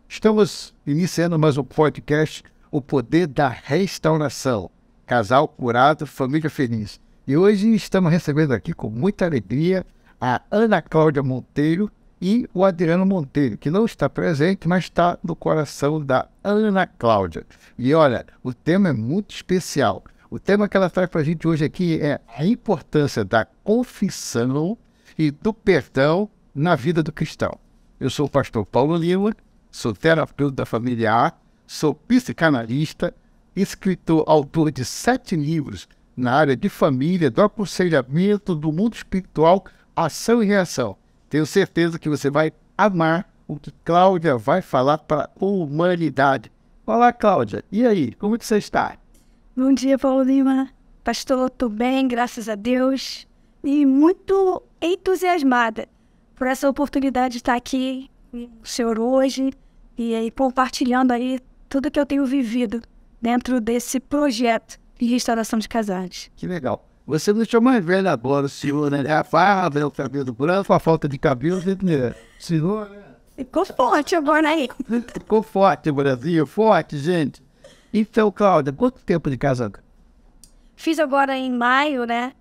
Estamos iniciando mais um podcast, O Poder da Restauração. Casal curado, família feliz. E hoje estamos recebendo aqui com muita alegria a Ana Cláudia Monteiro e o Adriano Monteiro, que não está presente, mas está no coração da Ana Cláudia. E olha, o tema é muito especial. O tema que ela traz para a gente hoje aqui é a importância da confissão e do perdão na vida do cristão. Eu sou o pastor Paulo Lima, sou terapeuta familiar, sou psicanalista, escritor, autor de 7 livros na área de família, do aconselhamento, do mundo espiritual, ação e reação. Tenho certeza que você vai amar o que Cláudia vai falar para a humanidade. Olá, Cláudia. E aí, como que você está? Bom dia, Paulo Lima. Pastor, estou bem, graças a Deus. E muito entusiasmada por essa oportunidade de estar aqui com o senhor hoje e aí compartilhando aí tudo que eu tenho vivido dentro desse projeto de restauração de casais. Que legal. Você não chama mais velha agora, senhor, né? A farda, o cabelo branco, a falta de cabelo, né? Senhor, né? Ficou forte agora aí. Ficou forte, Brasil, forte, gente. Então, Cláudia, quanto tempo de casado? Fiz agora em maio, né?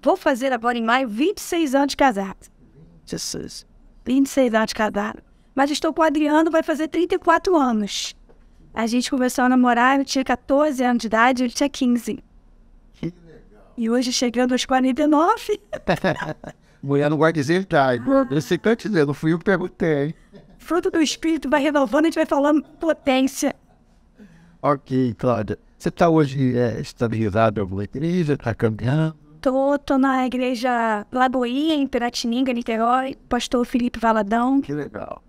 Vou fazer agora em maio 26 anos de casado. Jesus. 26 anos de casado. Mas estou com o Adriano, vai fazer 34 anos. A gente começou a namorar, eu tinha 14 anos de idade, ele tinha 15. Que legal. E hoje, chegando aos 49... Mulher não guarda dizer, tá? Eu sei que eu te dizer, não fui eu que perguntei. Fruto do Espírito vai renovando, a gente vai falando potência. Ok, Cláudia. Você está hoje estabilizado em alguma igreja, está caminhando? Tô na igreja Lagoinha, em Piratininga, Niterói, pastor Felipe Valadão. Que legal.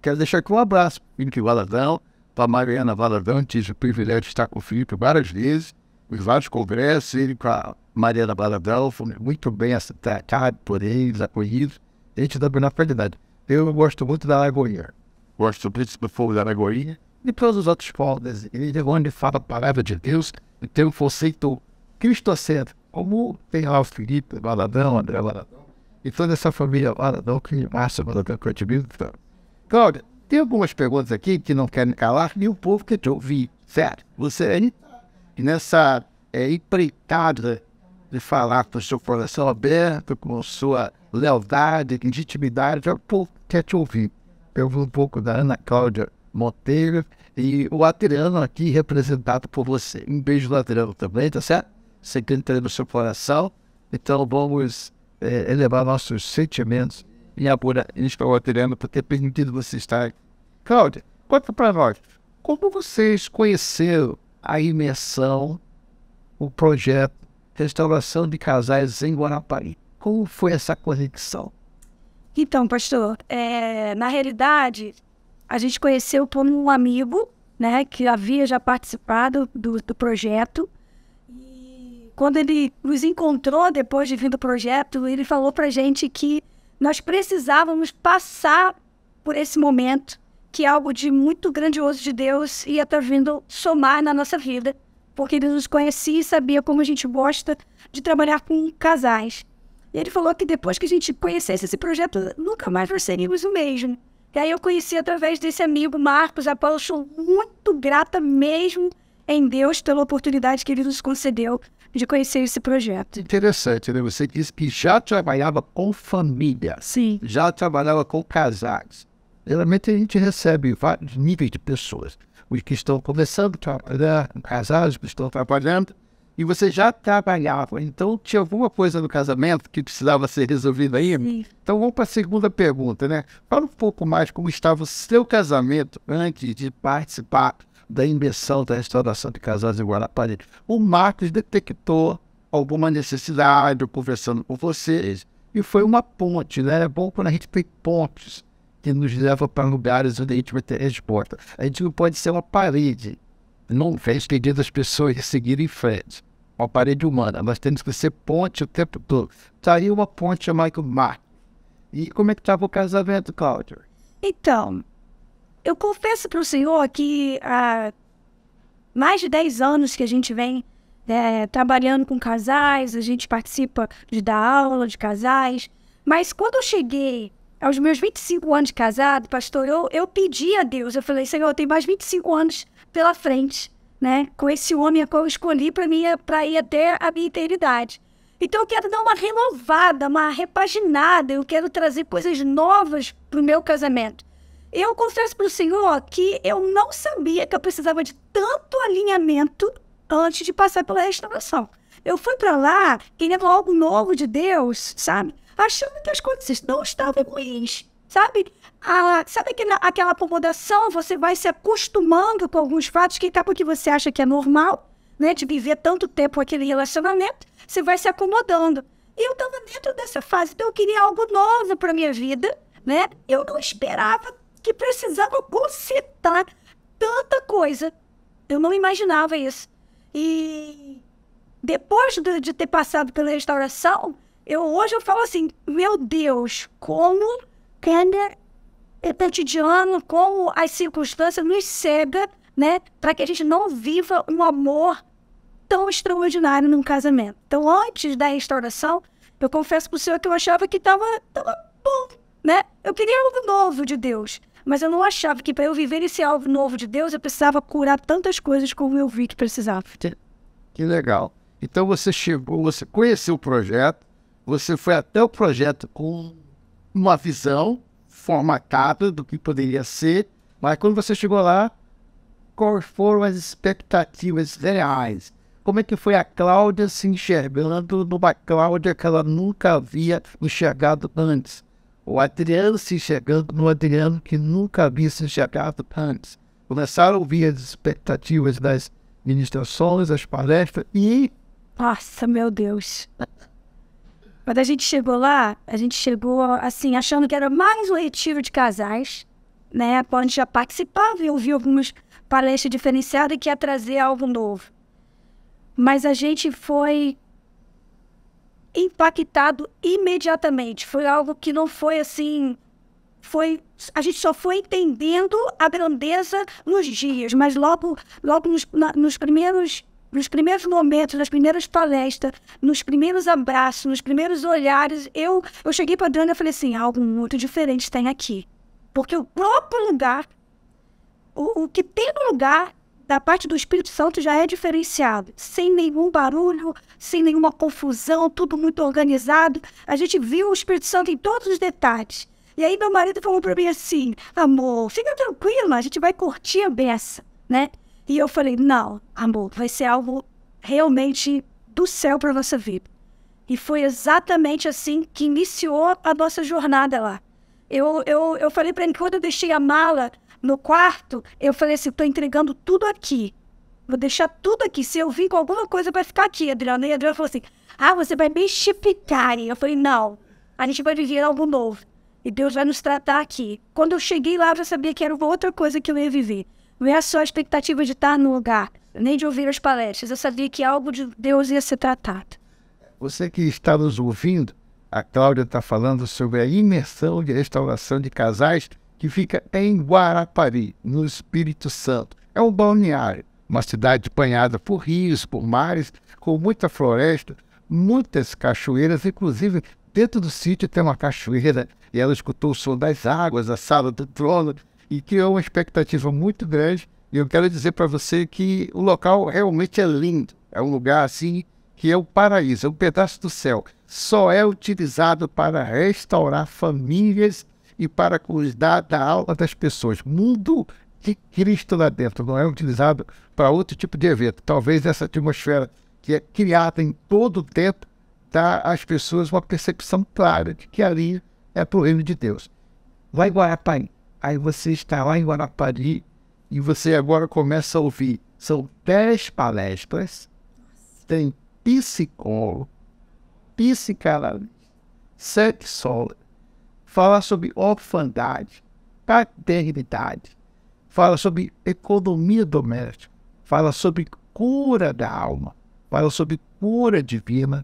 Quero deixar aqui um abraço para o Felipe Valadão, para a Mariana Valadão. Tive o privilégio de estar com o Felipe várias vezes, em vários congressos, ele com a Mariana Valadão, foi muito bem tratado por eles, acolhidos. A gente dá na verdade. Eu gosto muito da Lagoinha. Gosto muito do fogo da Lagoinha e todos os outros povos. Ele é onde fala a palavra de Deus e tem um conceito cristocêntrico, como tem lá o Felipe Valadão, André Valadão, e toda essa família Valadão, que massa Valadão que eu admiro. Cláudia, tem algumas perguntas aqui que não querem calar e o povo quer te ouvir. Sério, você aí, nessa empreitada de falar com o seu coração aberto, com sua lealdade, legitimidade, o povo quer te ouvir. Eu vi um pouco da Ana Cláudia Monteiro e o Adriano aqui representado por você. Um beijo do Adriano também, tá certo? Você que entra no seu coração. Então vamos elevar nossos sentimentos e amor ao Adriano por ter permitido você estar aqui. Cláudia, conta para nós, como vocês conheceram a imersão, o projeto Restauração de Casais em Guarapari? Como foi essa conexão? Então, pastor, na realidade, a gente conheceu por um amigo, né, que havia já participado do projeto. E quando ele nos encontrou depois de vir do projeto, ele falou pra gente que nós precisávamos passar por esse momento, que algo de muito grandioso de Deus ia estar vindo somar na nossa vida, porque ele nos conhecia e sabia como a gente gosta de trabalhar com casais. E ele falou que depois que a gente conhecesse esse projeto, nunca mais nós seríamos o mesmo. E aí eu conheci através desse amigo, Marcos, a qual eu sou muito grata mesmo em Deus pela oportunidade que ele nos concedeu de conhecer esse projeto. Interessante, né? Você disse que já trabalhava com família. Sim. Já trabalhava com casais. Geralmente a gente recebe vários níveis de pessoas. Os que estão começando a trabalhar, casais que estão trabalhando, e você já trabalhava. Então tinha alguma coisa no casamento que precisava ser resolvida aí? Sim. Então vamos para a segunda pergunta, né? Fala um pouco mais como estava o seu casamento antes de participar da imersão da restauração de casais em Guarapari. O Marcos detectou alguma necessidade conversando com vocês e foi uma ponte, né? É bom quando a gente tem pontes que nos levam para lugares onde a gente vai ter resposta. A gente não pode ser uma parede. Não fez pedir das pessoas de seguir em frente. Uma parede humana. Nós temos que ser ponte o tempo todo. Tá aí uma ponte chamada Marcos. E como é que estava o casamento, Cláudio? Então, eu confesso para o senhor que há mais de 10 anos que a gente vem trabalhando com casais, a gente participa de dar aula de casais, mas quando eu cheguei aos meus 25 anos de casado, pastor, eu pedi a Deus, eu falei, Senhor, eu tenho mais 25 anos pela frente, né? Com esse homem a qual eu escolhi para ir até a minha eternidade. Então eu quero dar uma renovada, uma repaginada, eu quero trazer coisas novas para o meu casamento. Eu confesso para o Senhor que eu não sabia que eu precisava de tanto alinhamento antes de passar pela restauração. Eu fui para lá querendo algo novo de Deus, sabe? Achando que as coisas não estavam ruins, sabe? Sabe aquela acomodação, você vai se acostumando com alguns fatos que acaba que você acha que é normal, né? De viver tanto tempo aquele relacionamento, você vai se acomodando. E eu estava dentro dessa fase, então eu queria algo novo para minha vida, né? Eu não esperava que precisava consertar tanta coisa. Eu não imaginava isso. E depois de ter passado pela restauração, hoje eu falo assim, meu Deus, como é cotidiano, como as circunstâncias nos cegam, né? Para que a gente não viva um amor tão extraordinário num casamento. Então, antes da restauração, eu confesso para o Senhor que eu achava que estava bom, né? Eu queria algo novo de Deus, mas eu não achava que para eu viver esse algo novo de Deus, eu precisava curar tantas coisas como eu vi que precisava. Que legal. Então você chegou, você conheceu o projeto, você foi até o projeto com uma visão formatada do que poderia ser, mas quando você chegou lá, quais foram as expectativas reais? Como é que foi a Cláudia se enxergando numa Cláudia que ela nunca havia enxergado antes? O Adriano se enxergando no Adriano que nunca havia se enxergado antes. Começaram a ouvir as expectativas das ministrações, das palestras e... Nossa, meu Deus. Quando a gente chegou lá, a gente chegou assim, achando que era mais um retiro de casais, né? A gente já participava e ouvia algumas palestras diferenciadas que ia trazer algo novo. Mas a gente foi impactado imediatamente. Foi algo que não foi assim... A gente só foi entendendo a grandeza nos dias, mas logo nos primeiros momentos, nas primeiras palestras, nos primeiros abraços, nos primeiros olhares, eu cheguei para a Adriana e falei assim, algo muito diferente tem aqui. Porque o próprio lugar, o que tem no lugar, da parte do Espírito Santo já é diferenciado, sem nenhum barulho, sem nenhuma confusão, tudo muito organizado. A gente viu o Espírito Santo em todos os detalhes. E aí meu marido falou para mim assim, amor, fica tranquila, a gente vai curtir a beça, né? E eu falei, não, amor, vai ser algo realmente do céu para a nossa vida. E foi exatamente assim que iniciou a nossa jornada lá. Eu falei para ele, quando eu deixei a mala no quarto, eu falei assim, estou entregando tudo aqui. Vou deixar tudo aqui. Se eu vir com alguma coisa, vai ficar aqui, Adriana. E a Adriana falou assim, você vai me chipicar. E eu falei, não, a gente vai viver algo novo. E Deus vai nos tratar aqui. Quando eu cheguei lá, eu já sabia que era uma outra coisa que eu ia viver. Não é só a expectativa de estar no lugar, nem de ouvir as palestras. Eu sabia que algo de Deus ia ser tratado. Você que está nos ouvindo, a Cláudia está falando sobre a imersão de restauração de casais que fica em Guarapari, no Espírito Santo. É um balneário, uma cidade banhada por rios, por mares, com muita floresta, muitas cachoeiras, inclusive dentro do sítio tem uma cachoeira, e ela escutou o som das águas, a sala do trono, e criou uma expectativa muito grande. E eu quero dizer para você que o local realmente é lindo. É um lugar assim que é o paraíso, é um pedaço do céu. Só é utilizado para restaurar famílias e para cuidar da alma das pessoas. Mundo de Cristo lá dentro, não é utilizado para outro tipo de evento. Talvez essa atmosfera que é criada em todo o tempo dá às pessoas uma percepção clara de que ali é para o reino de Deus. Lá em Guarapari. Aí você está lá em Guarapari e você agora começa a ouvir. São 10 palestras, tem psicólogo, psicanalista, sexólogo, fala sobre orfandade, paternidade, fala sobre economia doméstica, fala sobre cura da alma, fala sobre cura divina,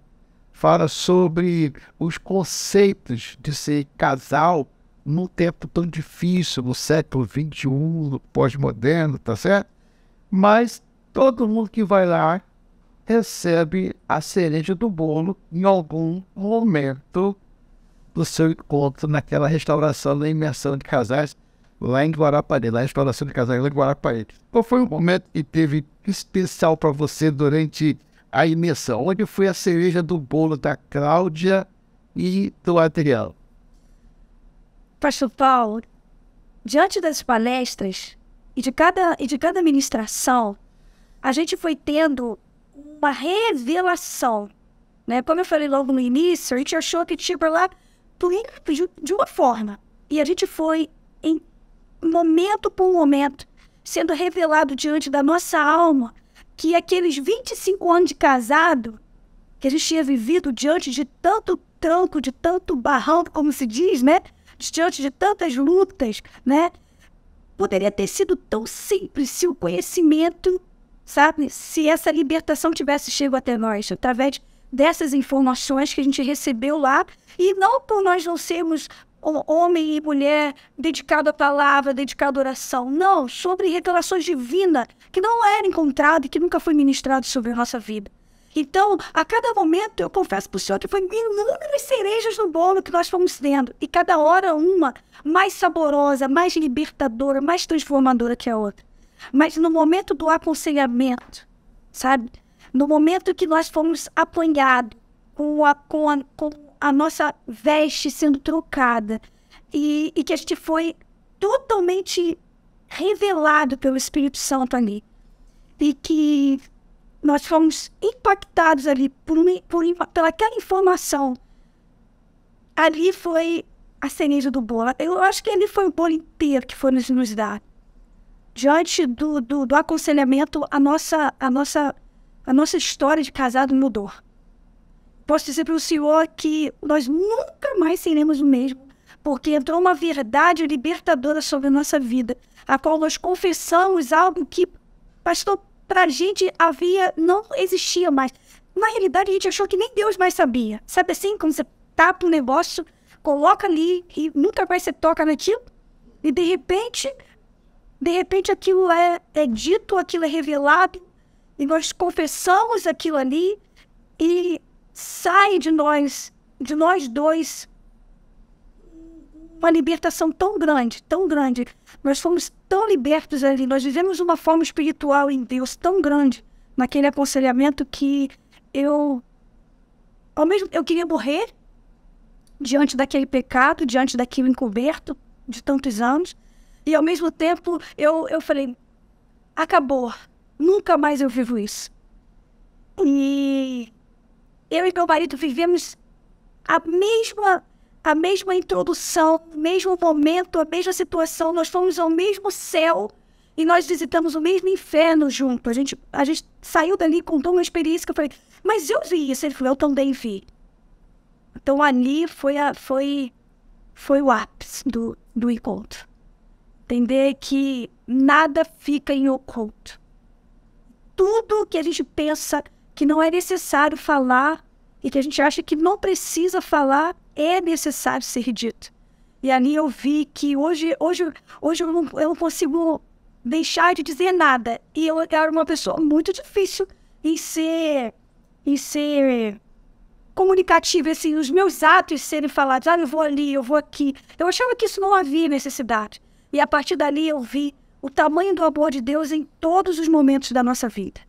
fala sobre os conceitos de ser casal num tempo tão difícil, no século XXI, no pós-moderno, tá certo? Mas todo mundo que vai lá recebe a cereja do bolo em algum momento do seu encontro naquela restauração da imersão de casais lá em Guarapari, lá na restauração de casais lá em Guarapari. Qual foi o momento que teve especial para você durante a imersão? Onde foi a cereja do bolo da Cláudia e do Adriano? Pastor Paulo, diante das palestras e de cada ministração, a gente foi tendo uma revelação, né? Como eu falei logo no início, a gente achou que tinha para lá de uma forma. E a gente foi, em momento por momento, sendo revelado diante da nossa alma que aqueles 25 anos de casado que a gente tinha vivido diante de tanto tranco, de tanto barranco, como se diz, né? Diante de tantas lutas, né? Poderia ter sido tão simples se o conhecimento, sabe? Se essa libertação tivesse chegado até nós, através dessas informações que a gente recebeu lá, e não por nós não sermos homem e mulher dedicado à palavra, dedicado à oração, não, sobre revelações divinas que não era encontrado e que nunca foi ministrado sobre a nossa vida. Então, a cada momento, eu confesso para o Senhor que foi inúmeras cerejas no bolo que nós fomos tendo, e cada hora uma mais saborosa, mais libertadora, mais transformadora que a outra. Mas no momento do aconselhamento, sabe? No momento que nós fomos apanhados com a nossa veste sendo trocada e que a gente foi totalmente revelado pelo Espírito Santo ali. E que nós fomos impactados ali pelaquela informação. Ali foi a cereja do bolo. Eu acho que ali foi o bolo inteiro que foi nos dado. Diante do aconselhamento, a nossa história de casado mudou. Posso dizer para o Senhor que nós nunca mais seremos o mesmo, porque entrou uma verdade libertadora sobre a nossa vida, a qual nós confessamos algo que, pastor, para a gente não existia mais. Na realidade, a gente achou que nem Deus mais sabia. Sabe assim, quando você tapa um negócio, coloca ali e nunca mais você toca naquilo, e de repente aquilo é dito, aquilo é revelado, e nós confessamos aquilo ali, e sai de nós dois, uma libertação tão grande, tão grande. Nós fomos tão libertos ali, nós vivemos uma forma espiritual em Deus tão grande, naquele aconselhamento, que eu queria morrer diante daquele pecado, diante daquilo encoberto de tantos anos, e ao mesmo tempo eu falei, acabou, nunca mais eu vivo isso. E eu e meu marido vivemos a mesma introdução, o mesmo momento, a mesma situação. Nós fomos ao mesmo céu e nós visitamos o mesmo inferno junto. A gente saiu dali com uma experiência que eu falei, mas eu vi isso. Ele falou, eu também vi. Então ali foi o ápice do encontro. Entender que nada fica em oculto. Tudo que a gente pensa que não é necessário falar e que a gente acha que não precisa falar, é necessário ser dito. E ali eu vi que hoje eu não consigo deixar de dizer nada. E eu era uma pessoa muito difícil em ser comunicativa, assim, os meus atos serem falados, eu vou ali, eu vou aqui. Eu achava que isso não havia necessidade. E a partir dali eu vi o tamanho do amor de Deus em todos os momentos da nossa vida.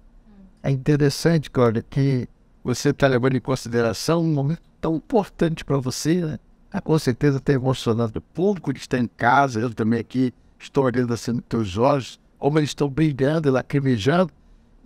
É interessante, Cláudia, que você está levando em consideração um momento tão importante para você, né? Com certeza está emocionando o público que está em casa, eu também aqui estou olhando assim nos teus olhos, como eles estão brilhando e lacrimejando.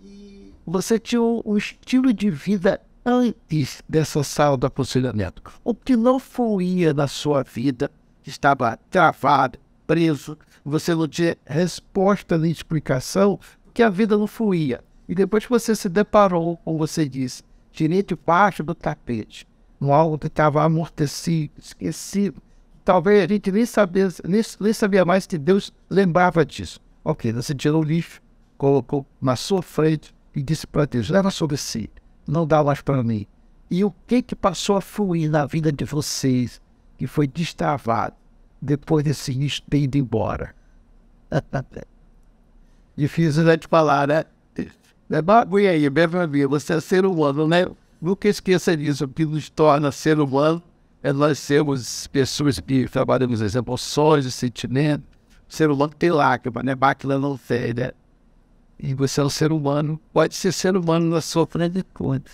E você tinha um estilo de vida antes dessa sala do aconselhamento. O que não fluía na sua vida, estava travado, preso, você não tinha resposta nem explicação, porque a vida não fluía. E depois que você se deparou, como você disse, tirei debaixo do tapete, um algo que estava amortecido, esquecido. Talvez a gente nem sabia mais que Deus lembrava disso. Ok, você tirou o lixo, colocou na sua frente e disse para Deus, leva sobre si, não dá mais para mim. E o que passou a fluir na vida de vocês, que foi destravado? depois desse início ter ido embora. Difícil de falar, né? É bagulho aí, minha você é ser humano, né? Nunca esqueça disso. O que nos torna ser humano é nós sermos pessoas que trabalhamos as emoções, os sentimentos. O ser humano tem lágrima, né? Máquina não tem, né? E você é um ser humano, pode ser humano na sua frente de conta.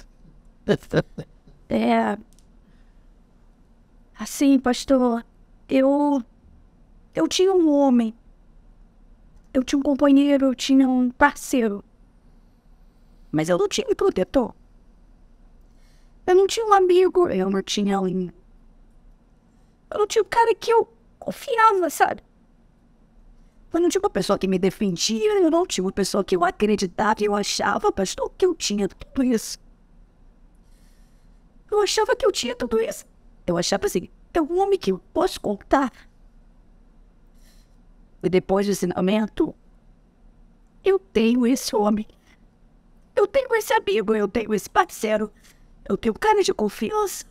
Assim, pastor, eu tinha um homem, eu tinha um companheiro, eu tinha um parceiro, mas eu não tinha um protetor. Eu não tinha um amigo, eu não tinha um cara que eu confiava, sabe? Eu não tinha uma pessoa que me defendia, eu não tinha uma pessoa que eu acreditava, eu achava, pastor, que eu tinha tudo isso. Eu achava que eu tinha tudo isso. Eu achava assim, é um homem que eu posso contar. E depois do ensinamento, eu tenho esse homem. Eu tenho esse amigo, eu tenho esse parceiro. Eu tenho cara de confiança.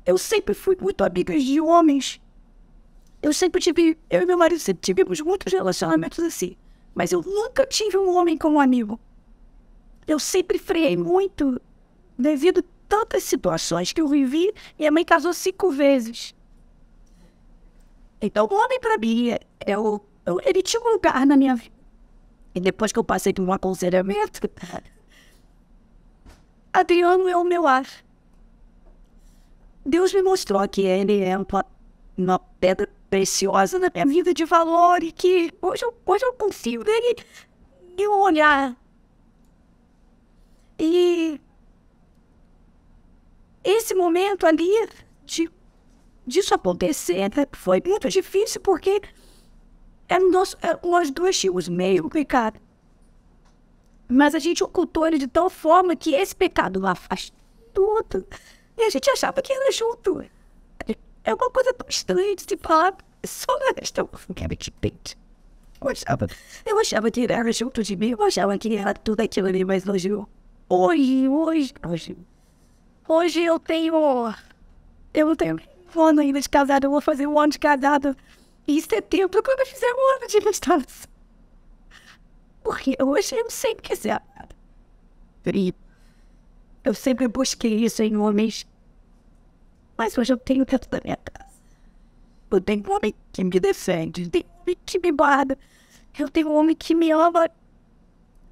Eu sempre fui muito amiga de homens. Eu e meu marido sempre tivemos muitos relacionamentos assim. Mas eu nunca tive um homem como amigo. Eu sempre freiei muito devido a tantas situações que eu vivi. Minha mãe casou 5 vezes. Então o homem pra mim, ele tinha um lugar na minha vida. E depois que eu passei por um aconselhamento, Adriano é o meu ar. Deus me mostrou que ele é uma pedra preciosa na minha vida de valor e que hoje eu confio nele e um olhar. E esse momento ali disso acontecer, né, foi muito difícil porque nós dois tínhamos meio pecado. Mas a gente ocultou ele de tal forma que esse pecado afasta tudo. E a gente achava que era junto. É uma coisa tão estranha de se falar. Só esta eu achava que era junto de mim. Eu achava que era tudo aquilo ali. Mas hoje eu tenho um ano ainda de casado. Eu vou fazer 1 ano de casado em setembro, quando eu fizer 1 ano de restauração. Porque hoje eu sempre quis ser amada. Eu sempre busquei isso em homens. Mas hoje eu tenho dentro da minha casa. Eu tenho um homem que me defende. Eu tenho um homem que me guarda. Eu tenho um homem que me ama.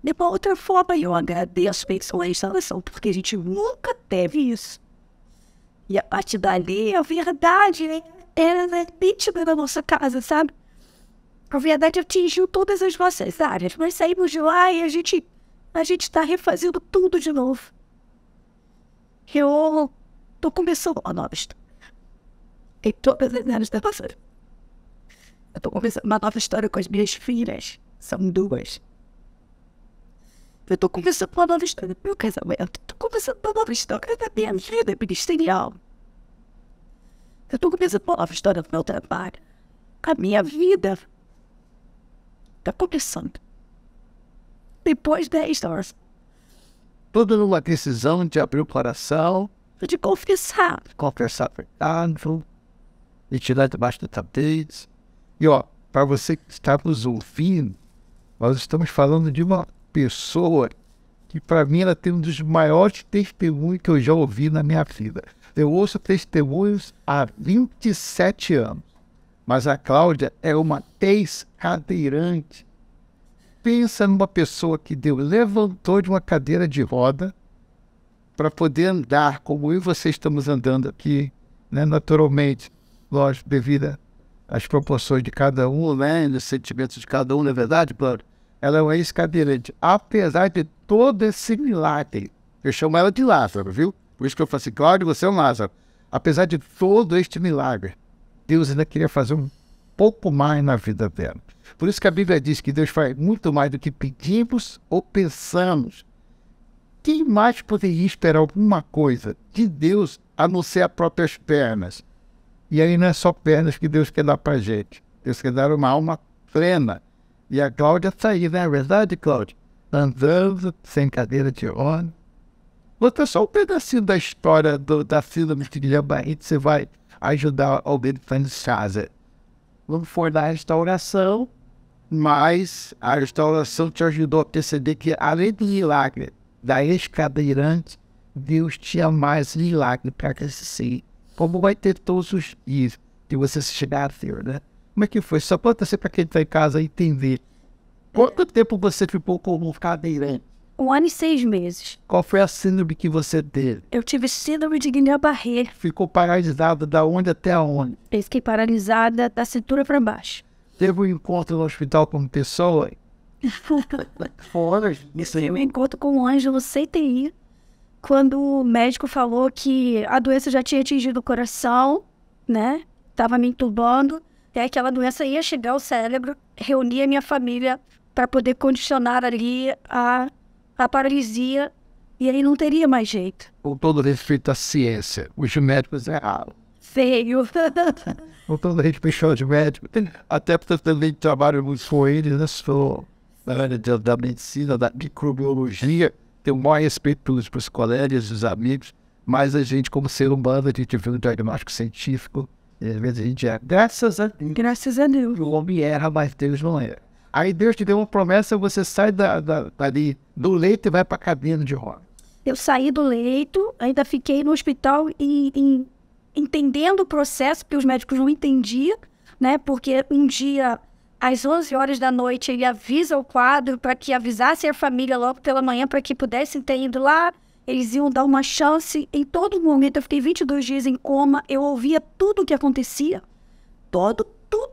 De uma outra forma, eu agradeço pela instalação, porque a gente nunca teve isso. E a partir dali, a verdade era nítida na nossa casa, sabe? A verdade atingiu todas as nossas áreas. Nós saímos de lá e a gente está refazendo tudo de novo. Eu tô começando uma nova história. Em todas as áreas da nossa vida. Eu tô começando uma nova história com as minhas filhas. São 2. Eu tô começando uma nova história do meu casamento. Tô começando uma nova história da minha vida ministerial. Eu tô começando uma nova história do meu trabalho. A minha vida tá começando. Depois da restauração. Tudo numa decisão de abrir o coração, De confessar. confessar a verdade, e tirar debaixo do tapete. E ó, para você que está nos ouvindo, nós estamos falando de uma pessoa que para mim ela tem um dos maiores testemunhos que eu já ouvi na minha vida. Eu ouço testemunhos há 27 anos, mas a Cláudia é uma ex-cadeirante. Pensa numa pessoa que Deus levantou de uma cadeira de roda para poder andar como eu e você estamos andando aqui, né? Naturalmente, lógico, devido às proporções de cada um, né? Nos sentimentos de cada um, não é verdade, Cláudia? Ela é uma ex-cadeirante, apesar de todo esse milagre. Eu chamo ela de Lázaro, viu? Por isso que eu falo assim, Cláudia, você é um Lázaro. Apesar de todo este milagre, Deus ainda queria fazer um pouco mais na vida dela. Por isso que a Bíblia diz que Deus faz muito mais do que pedimos ou pensamos. Quem mais poderia esperar alguma coisa de Deus a não ser as próprias pernas? E aí não é só pernas que Deus quer dar para a gente. Deus quer dar uma alma plena. E a Cláudia está aí, não é verdade, Cláudia? Andando, sem cadeira de roda. Vou ter só um pedacinho da história da síndrome de Guillain-Barré, você vai ajudar o benefício de casa. Não foi da restauração, mas a restauração te ajudou a perceber que, além do milagre da ex-cadeirante, Deus tinha mais milagre para acontecer. Como vai ter todos os dias que você chegar a ter, né? Como é que foi? Só pode ser para quem está em casa entender. Quanto tempo você ficou como cadeirante? 1 ano e 6 meses. Qual foi a síndrome que você teve? Eu tive síndrome de Guillain-Barré. Ficou paralisada da onde até onde? Eu fiquei paralisada da cintura para baixo. Teve um encontro no hospital com pessoa? Isso aí. Eu me encontro com um Ângelo CTI, quando o médico falou que a doença já tinha atingido o coração, né? Tava me entubando, e aquela doença ia chegar ao cérebro, reunir a minha família para poder condicionar ali a paralisia, e aí não teria mais jeito. Com todo respeito à ciência, os médicos erraram. Feio. Com todo respeito aos médicos, até porque eu também trabalho muito com eles, né? Sou na área da medicina, da microbiologia, tenho o maior respeito pelos colegas, os amigos, mas a gente, como ser humano, a gente vê um diagnóstico científico, e às vezes a gente erra. Graças a Deus. Graças a Deus. O homem erra, mas Deus não erra. Aí Deus te deu uma promessa, você sai dali do leito e vai para a cabine de roda. Eu saí do leito, ainda fiquei no hospital entendendo o processo, porque os médicos não entendiam, né? Porque um dia, às 11 horas da noite, ele avisa o quadro para que avisasse a família logo pela manhã para que pudessem ter ido lá. Eles iam dar uma chance. Em todo momento, eu fiquei 22 dias em coma. Eu ouvia tudo o que acontecia. Tudo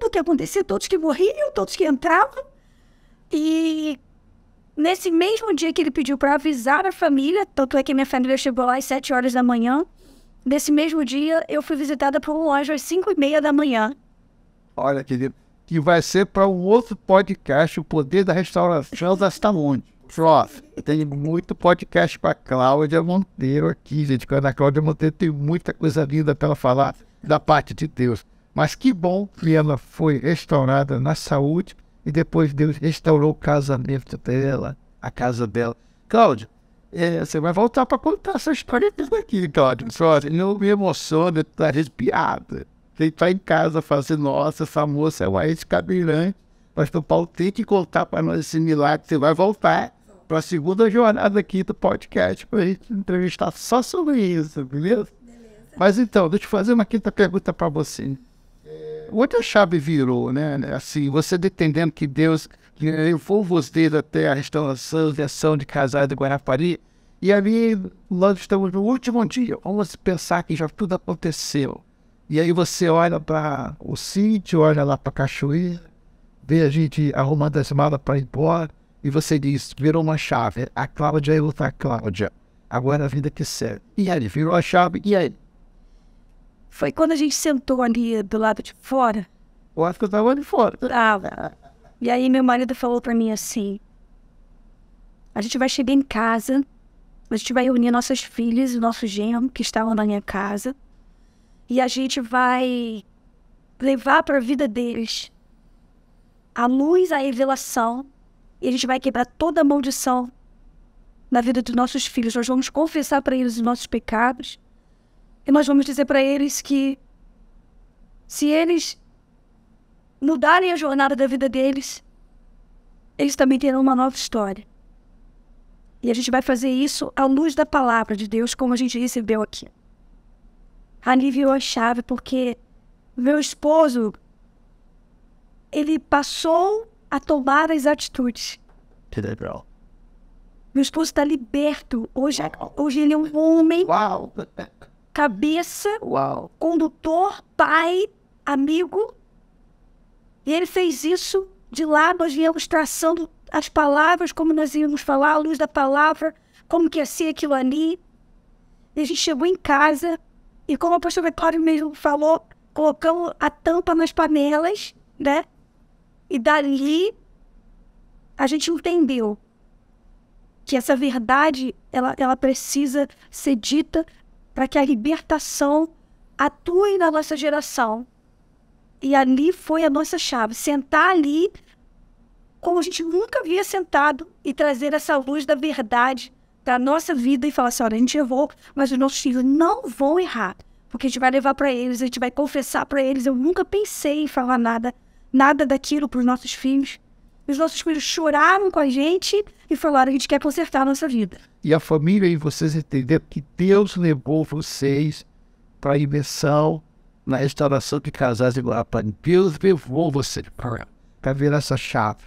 o que acontecia. Todos que morriam, todos que entravam. E nesse mesmo dia que ele pediu para avisar a família, tanto é que minha família chegou lá às 7 horas da manhã, nesse mesmo dia, eu fui visitada por um anjo às 5:30 da manhã. Olha, querido, que vai ser para um outro podcast, o Poder da Restauração da Saúde. Só, tem muito podcast para Cláudia Monteiro aqui, gente. A Cláudia Monteiro tem muita coisa linda para ela falar da parte de Deus. Mas que bom que ela foi restaurada na saúde e depois Deus restaurou o casamento dela, a casa dela. Cláudia, você vai voltar para contar essa história toda aqui, Cláudia. Só, não me emociona, tá arrepiada. Quem está em casa fazendo, nossa, essa moça é uma ex-cadeirante. Pastor Paulo tem que contar para nós esse milagre. Você vai voltar para a segunda jornada aqui do podcast para a gente entrevistar só sobre isso, beleza? Mas então, deixa eu fazer uma quinta pergunta para você. Outra chave virou, né? Assim, você entendendo que Deus levou você até a restauração e ação de casais de Guarapari, e ali nós estamos no último dia. Vamos pensar que já tudo aconteceu. E aí você olha para o sítio, olha lá para a cachoeira, vê a gente arrumando as malas para ir embora, e você diz, virou uma chave. A Cláudia é outra Cláudia. Agora a vida que segue. E aí, virou a chave, e aí? Foi quando a gente sentou ali do lado de fora. Eu acho que eu estava ali fora. E aí meu marido falou para mim assim, a gente vai chegar em casa, a gente vai reunir nossas filhas e nosso genro que estavam na minha casa, e a gente vai levar para a vida deles a luz, a revelação, e a gente vai quebrar toda a maldição na vida dos nossos filhos. Nós vamos confessar para eles os nossos pecados, e nós vamos dizer para eles que se eles mudarem a jornada da vida deles, eles também terão uma nova história. E a gente vai fazer isso à luz da palavra de Deus, como a gente recebeu aqui. Ali virou a chave, porque meu esposo, ele passou a tomar as atitudes. Que legal. Meu esposo está liberto. Hoje ele é um homem, Uau! cabeça, Uau! condutor, pai, amigo. E ele fez isso. De lá nós viemos traçando as palavras, como nós íamos falar, à luz da palavra, como que ia ser aquilo ali. E a gente chegou em casa, e como a pastora Cláudia mesmo falou, colocamos a tampa nas panelas, né? E dali a gente entendeu que essa verdade, ela precisa ser dita para que a libertação atue na nossa geração. E ali foi a nossa chave, sentar ali como a gente nunca havia sentado e trazer essa luz da verdade para a nossa vida e falar assim, olha, a gente errou, mas os nossos filhos não vão errar. porque a gente vai levar para eles, a gente vai confessar para eles. Eu nunca pensei em falar nada daquilo para os nossos filhos. Os nossos filhos choraram com a gente e falaram: a gente quer consertar a nossa vida. E a família e vocês entenderam que Deus levou vocês para a imersão na restauração de casais em Guarapari. Deus levou você para ver essa chave,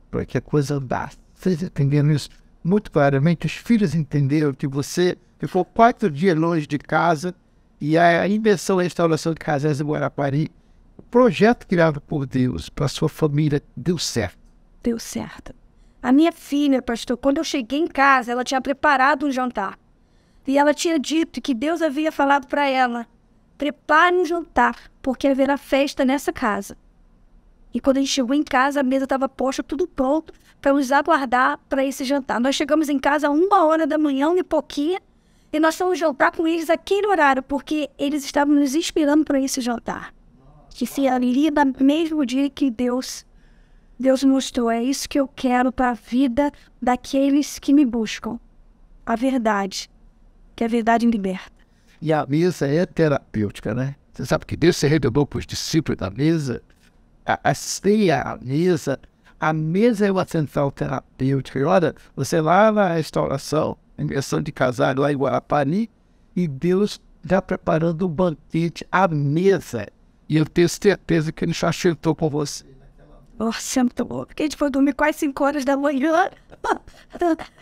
para que a coisa andasse. Vocês entenderam isso muito claramente? Os filhos entenderam que você ficou 4 dias longe de casa e a imersão na restauração de casais em Guarapari, o projeto criado por Deus para a sua família, deu certo. Deu certo. A minha filha, pastor, quando eu cheguei em casa, ela tinha preparado um jantar. E ela tinha dito que Deus havia falado para ela: prepare um jantar, porque haverá festa nessa casa. E quando a gente chegou em casa, a mesa estava posta, tudo pronto, para nos aguardar para esse jantar. Nós chegamos em casa 1h da manhã, e pouquinho, e nós fomos jantar com eles aquele horário, porque eles estavam nos inspirando para esse jantar. Que se ali no mesmo dia que Deus mostrou: é isso que eu quero para a vida daqueles que me buscam. A verdade, que a verdade liberta. E a mesa é terapêutica, né? Você sabe que Deus se revelou para os discípulos da mesa. A ceia, a mesa é uma central terapêutica. E olha, você lá na restauração, em questão de casar lá em Guarapari, e Deus já preparando um banquete, a mesa. E eu tenho certeza que ele já sentou com você. Sentou, porque a gente foi dormir quase 5h da manhã.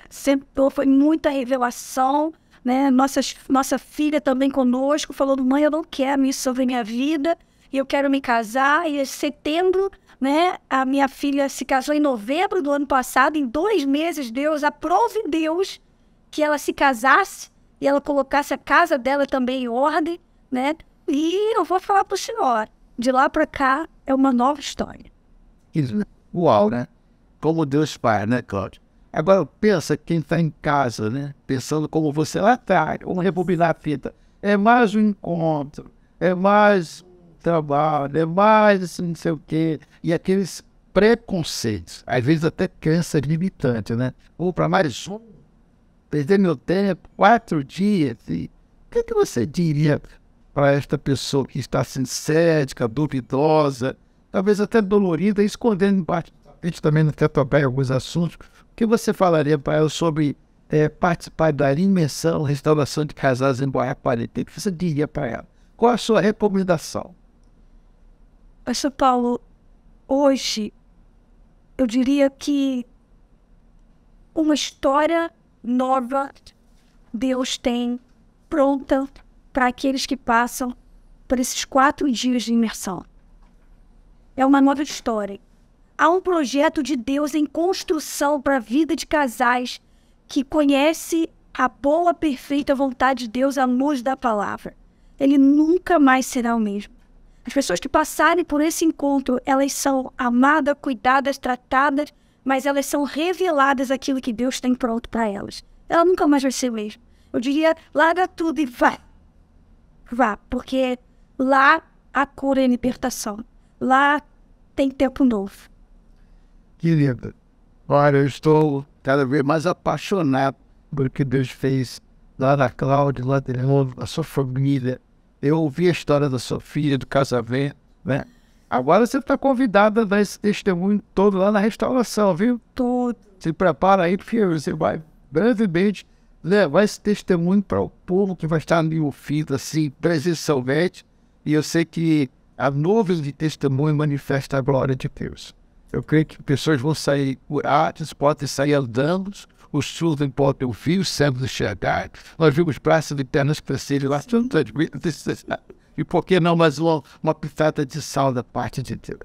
Sentou, foi muita revelação, né? Nossa filha também conosco, falando: mãe, eu não quero isso sobre minha vida, e eu quero me casar. E em setembro, né, a minha filha se casou em novembro do ano passado. Em 2 meses, Deus aprove Deus que ela se casasse e ela colocasse a casa dela também em ordem, né? E eu vou falar para o senhor, de lá para cá é uma nova história. Uau, né? Como Deus faz, né, Cláudio? Agora pensa quem está em casa, né? Pensando como você lá atrás, vamos rebobinar a fita. É mais um encontro, é mais um trabalho, é mais assim, não sei o quê. E aqueles preconceitos, às vezes até crença limitante, né? Vou para mais um, perder meu tempo, 4 dias. E o que você diria para esta pessoa que está assim, cética, duvidosa, talvez até dolorida, escondendo embaixo do tapete também, até tocar em alguns assuntos? O que você falaria para ela sobre participar da imersão, restauração de casais em Guarapari? O que você diria para ela? Qual a sua recomendação? Pastor Paulo, hoje eu diria que uma história nova Deus tem pronta para aqueles que passam por esses 4 dias de imersão. É uma nova história. Há um projeto de Deus em construção para a vida de casais que conhece a boa, perfeita vontade de Deus à luz da palavra. Ele nunca mais será o mesmo. As pessoas que passarem por esse encontro, elas são amadas, cuidadas, tratadas, mas elas são reveladas aquilo que Deus tem pronto para elas. Ela nunca mais vai ser o mesmo. Eu diria: larga tudo e vai. Vá, porque lá há cura e libertação. Lá tem tempo novo. Querida, olha, eu estou cada vez mais apaixonado pelo que Deus fez lá na Cláudia, lá de novo, a sua família. Eu ouvi a história da sua filha, do casamento, né? Agora você está convidada a dar esse testemunho todo lá na restauração, viu? Tudo. Se prepara aí, filho, você vai brevemente levar esse testemunho para o povo que vai estar ali ouvindo, assim, presencialmente. E eu sei que a nuvem de testemunho manifesta a glória de Deus. Eu creio que pessoas vão sair curadas, podem sair andando, os surdos podem ouvir, os cegos enxergar. Nós vimos praças internas crescerem lá, e por que não mais uma pitada de sal da parte de Deus?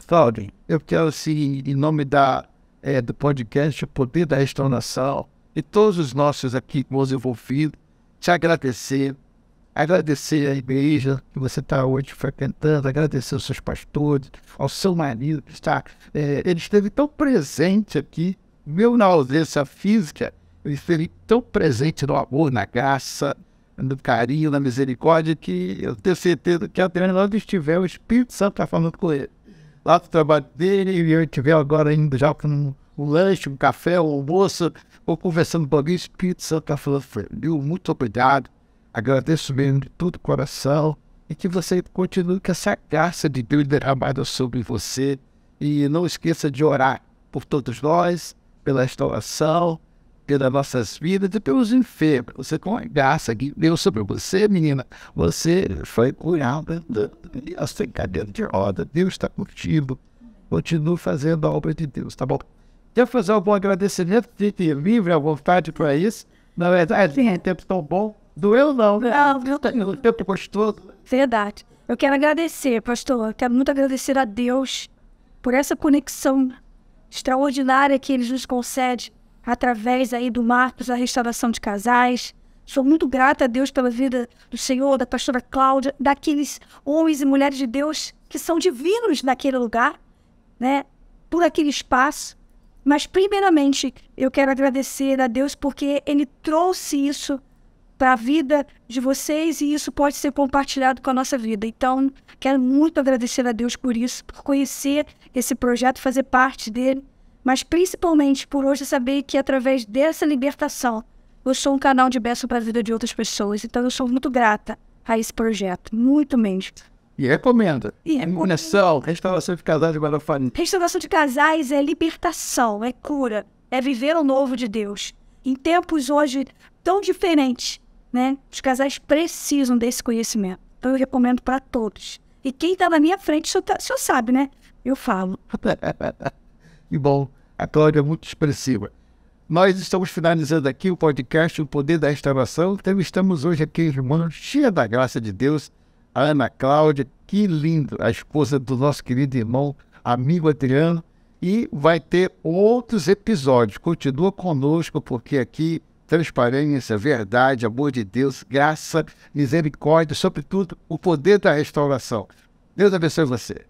Cláudio, eu quero, assim, em nome do podcast, o Poder da Restauração, e todos os nossos aqui, meus envolvidos, te agradecer a igreja que você está hoje frequentando, agradecer aos seus pastores, ao seu marido que está, ele esteve tão presente aqui, meu na ausência física, ele esteve tão presente no amor, na graça, no carinho, na misericórdia, que eu tenho certeza que até onde estiver, o Espírito Santo está falando com ele. Lá do trabalho dele, e eu estiver agora indo já com um lanche, um café, um almoço, ou conversando com alguém, o Espírito Santo está falando com ele. Muito obrigado Agradeço mesmo de todo o coração e que você continue com essa graça de Deus derramada sobre você. E não esqueça de orar por todos nós, pela restauração, pelas nossas vidas e pelos enfermos. Você com a graça que Deus sobre você, menina, você foi curada sem cadeira de roda. Deus está contigo. Continue fazendo a obra de Deus, tá bom? Quer fazer algum agradecimento? Fique livre à vontade para isso. Na verdade, é tempo tão bom. Doeu não, né? Não, O tempo gostoso. verdade. Eu quero agradecer, pastor. Eu quero muito agradecer a Deus por essa conexão extraordinária que Ele nos concede através aí do Marcos, da restauração de casais. Sou muito grata a Deus pela vida do Senhor, da pastora Cláudia, daqueles homens e mulheres de Deus que são divinos naquele lugar, né? Por aquele espaço. Mas, primeiramente, eu quero agradecer a Deus porque Ele trouxe isso para a vida de vocês e isso pode ser compartilhado com a nossa vida. Então, quero muito agradecer a Deus por isso, por conhecer esse projeto, fazer parte dele, mas principalmente por hoje saber que através dessa libertação eu sou um canal de bênção para a vida de outras pessoas. Então, eu sou muito grata a esse projeto, muito mesmo. E recomenda. E recomendo. Conexão, restauração de casais de Guarafani. Restauração de casais é libertação, é cura, é viver o novo de Deus. Em tempos hoje tão diferentes, né? Os casais precisam desse conhecimento. Então eu recomendo para todos. E quem está na minha frente, o senhor sabe, né? Eu falo. Que bom. A Cláudia é muito expressiva. Nós estamos finalizando aqui o podcast O Poder da Restauração. Então estamos hoje aqui, irmão, cheia da graça de Deus. A Ana Cláudia, que lindo, a esposa do nosso querido irmão, amigo Adriano. E vai ter outros episódios. Continua conosco, porque aqui transparência, verdade, amor de Deus, graça, misericórdia, sobretudo o poder da restauração. Deus abençoe você.